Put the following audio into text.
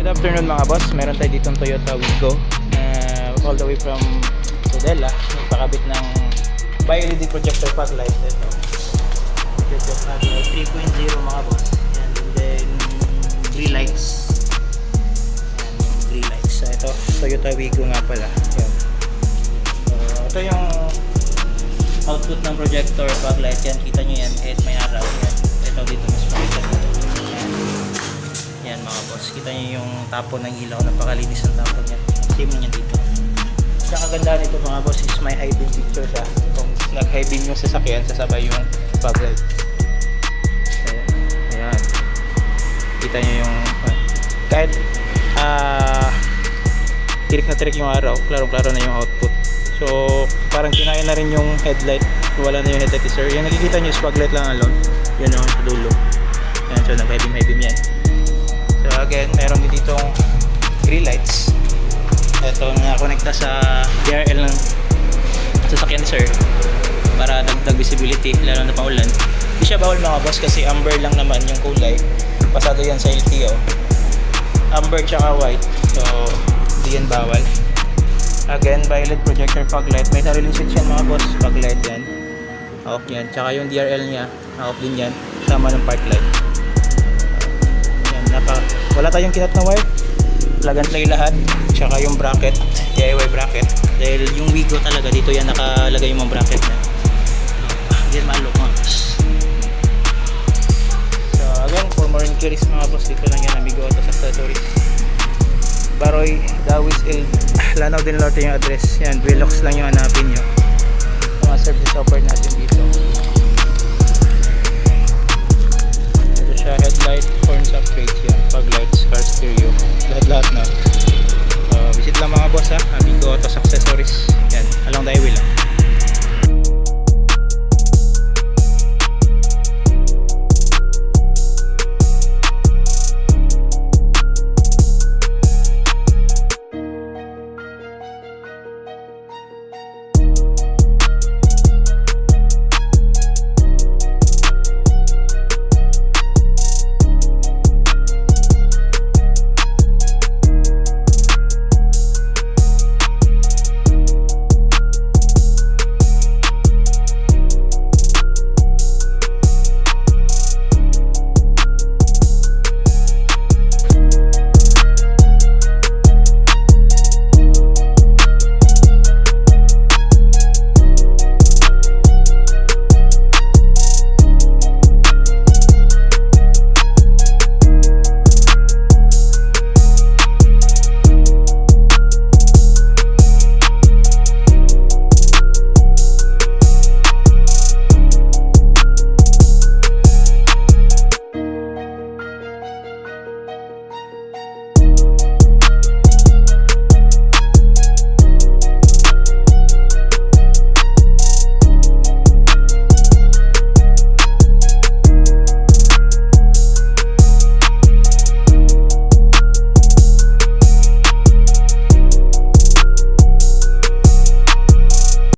afternoon mga boss, meron tayo ditong Toyota Wigo all the way from Tudela. Nagpakabit ng bi-LED projector fog light. Ito projector fog light 3.0 mga boss. Yan. And then green lights. Yan, yung green lights. Ito Toyota Wigo nga pala. Yan. Ito yung output ng projector fog light. Yan, kita nyo yan kahit may araw. Yan. Ito dito mas makita dito. Yan mga boss, kita nyo yung tapon ng ilaw, napakalinis ang tapon niya. Same niya dito. Ang kagandahan nito mga boss is may high beam picture siya. Kung nag-high beam yung sasakyan, sasabay yung fog light. Ayan. Kita nyo yung kahit tirik na tirik yung araw, klaro-klaro na yung output. So parang kinaya na rin yung headlight. Wala na yung headlight sir. Yung nakikita nyo is fog light lang alone. Yun yung sa dulo. Ayan, so nag-high beam yan. So again, meron din ditong green lights. Ito nakakonekta sa DRL ng sasakyan sir para dagdag visibility lalo na paulan. Hindi siya bawal mga boss kasi amber lang naman yung kulay. Pasado yan sa LTO. Amber tsaka white. So hindi yan bawal. Again, bi-LED projector fog light. May sariling switch yan mga boss. Fog light yan. Off yan. Tsaka yung DRL niya, off din yan. Sama ng park light. Wala tayong kinat na wire, plug and play lahat, tsaka yung bracket, DIY bracket, dahil yung Wigo talaga dito yan nakalagay yung mga bracket na hindi malok mga boss. So again, for more inquiries mga boss, dito lang yan ang Wigo Auto Accessories, Baroy, Dawis, Lanao del Norte yung address yan, Velox lang yung hanapin nyo. Mga service offer natin dito. Ito siya, headlight, horns upgrade yan, fog lights, car stereo.